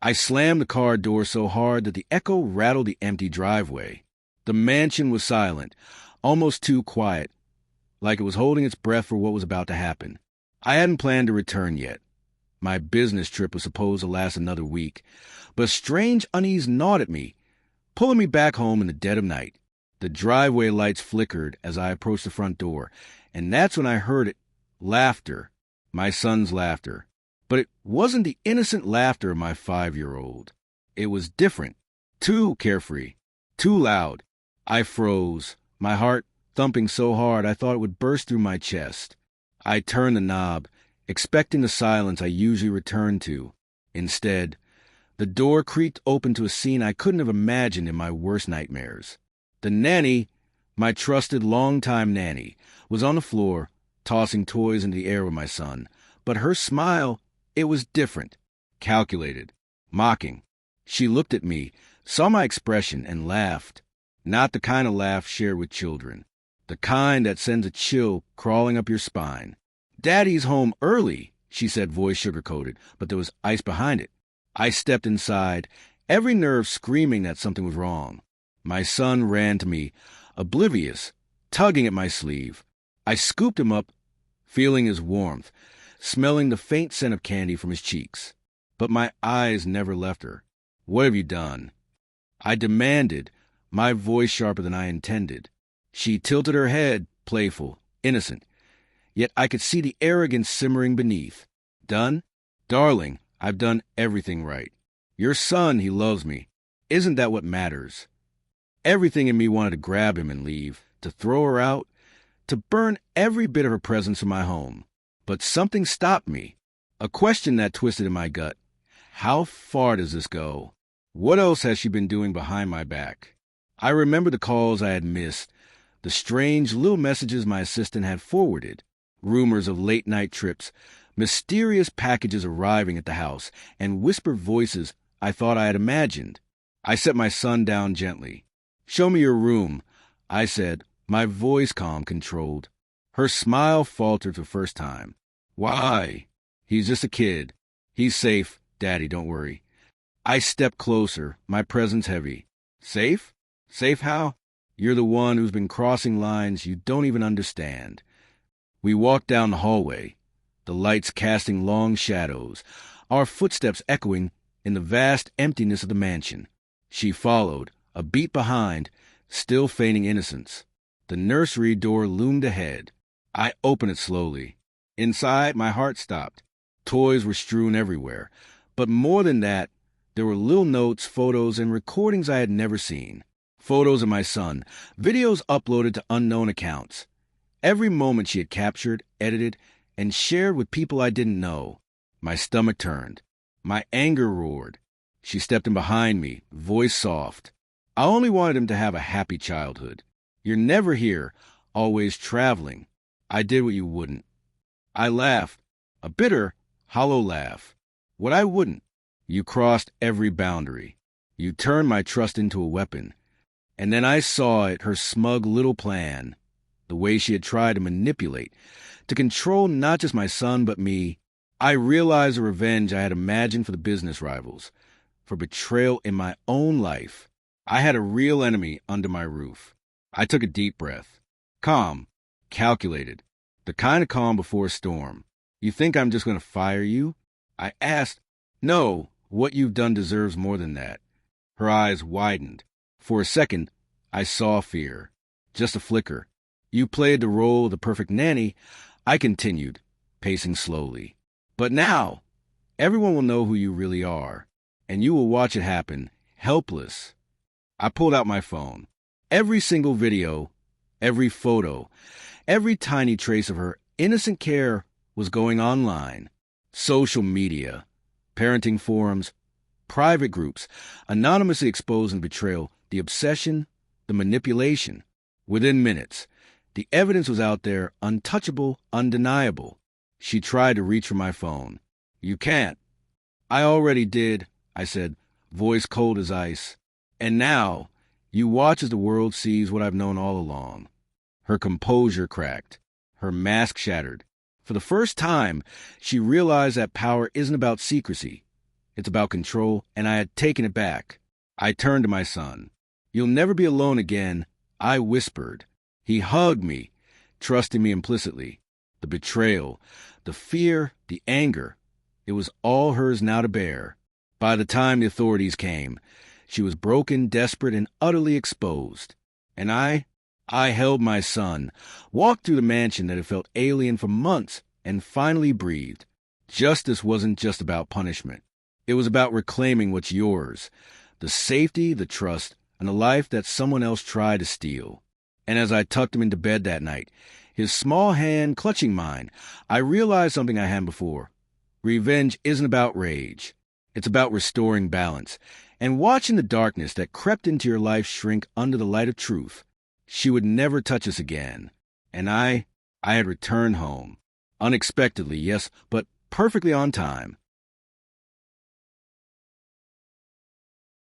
I slammed the car door so hard that the echo rattled the empty driveway. The mansion was silent, almost too quiet, like it was holding its breath for what was about to happen. I hadn't planned to return yet. My business trip was supposed to last another week, but a strange unease gnawed at me, pulling me back home in the dead of night. The driveway lights flickered as I approached the front door, and that's when I heard it. Laughter. My son's laughter. But it wasn't the innocent laughter of my 5-year-old. It was different. Too carefree. Too loud. I froze, my heart thumping so hard I thought it would burst through my chest. I turned the knob, expecting the silence I usually return to. Instead, the door creaked open to a scene I couldn't have imagined in my worst nightmares. The nanny, my trusted long-time nanny, was on the floor, tossing toys into the air with my son. But her smile, it was different, calculated, mocking. She looked at me, saw my expression, and laughed. Not the kind of laugh shared with children. The kind that sends a chill crawling up your spine. "Daddy's home early," she said, voice sugar-coated, but there was ice behind it. I stepped inside, every nerve screaming that something was wrong. My son ran to me, oblivious, tugging at my sleeve. I scooped him up, feeling his warmth, smelling the faint scent of candy from his cheeks. But my eyes never left her. "What have you done?" I demanded, my voice sharper than I intended. She tilted her head, playful, innocent. Yet I could see the arrogance simmering beneath. "Done? Darling, I've done everything right. Your son, he loves me. Isn't that what matters?" Everything in me wanted to grab him and leave, to throw her out, to burn every bit of her presence in my home. But something stopped me. A question that twisted in my gut. How far does this go? What else has she been doing behind my back? I remember the calls I had missed, the strange little messages my assistant had forwarded, rumors of late-night trips, mysterious packages arriving at the house, and whispered voices I thought I had imagined. I set my son down gently. "Show me your room," I said, my voice calm, controlled. Her smile faltered for the first time. "Why?" "He's just a kid. He's safe, Daddy, don't worry." I stepped closer, my presence heavy. "Safe? Safe how? You're the one who's been crossing lines you don't even understand." We walked down the hallway, the lights casting long shadows, our footsteps echoing in the vast emptiness of the mansion. She followed, a beat behind, still feigning innocence. The nursery door loomed ahead. I opened it slowly. Inside, my heart stopped. Toys were strewn everywhere. But more than that, there were little notes, photos, and recordings I had never seen. Photos of my son, videos uploaded to unknown accounts. Every moment she had captured, edited, and shared with people I didn't know. My stomach turned. My anger roared. She stepped in behind me, voice soft. "I only wanted him to have a happy childhood. You're never here, always traveling. I did what you wouldn't." I laughed, a bitter, hollow laugh. "What I wouldn't? You crossed every boundary. You turned my trust into a weapon." And then I saw it, her smug little plan, the way she had tried to manipulate, to control not just my son but me. I realized the revenge I had imagined for the business rivals, for betrayal in my own life. I had a real enemy under my roof. I took a deep breath. Calm, calculated, the kind of calm before a storm. "You think I'm just going to fire you?" I asked. "No, what you've done deserves more than that." Her eyes widened. For a second, I saw fear. Just a flicker. "You played the role of the perfect nanny," I continued, pacing slowly. "But now, everyone will know who you really are, and you will watch it happen, helpless." I pulled out my phone. Every single video, every photo, every tiny trace of her innocent care was going online. Social media, parenting forums, private groups, anonymously exposing betrayal, the obsession, the manipulation. Within minutes, the evidence was out there, untouchable, undeniable. She tried to reach for my phone. "You can't." "I already did," I said, voice cold as ice. "And now, you watch as the world sees what I've known all along." Her composure cracked. Her mask shattered. For the first time, she realized that power isn't about secrecy. It's about control, and I had taken it back. I turned to my son. "You'll never be alone again," I whispered. He hugged me, trusting me implicitly. The betrayal, the fear, the anger, it was all hers now to bear. By the time the authorities came, she was broken, desperate, and utterly exposed. And I held my son, walked through the mansion that had felt alien for months, and finally breathed. Justice wasn't just about punishment. It was about reclaiming what's yours, the safety, the trust, and the life that someone else tried to steal. And as I tucked him into bed that night, his small hand clutching mine, I realized something I hadn't before. Revenge isn't about rage. It's about restoring balance and watching the darkness that crept into your life shrink under the light of truth. She would never touch us again. And I had returned home. Unexpectedly, yes, but perfectly on time.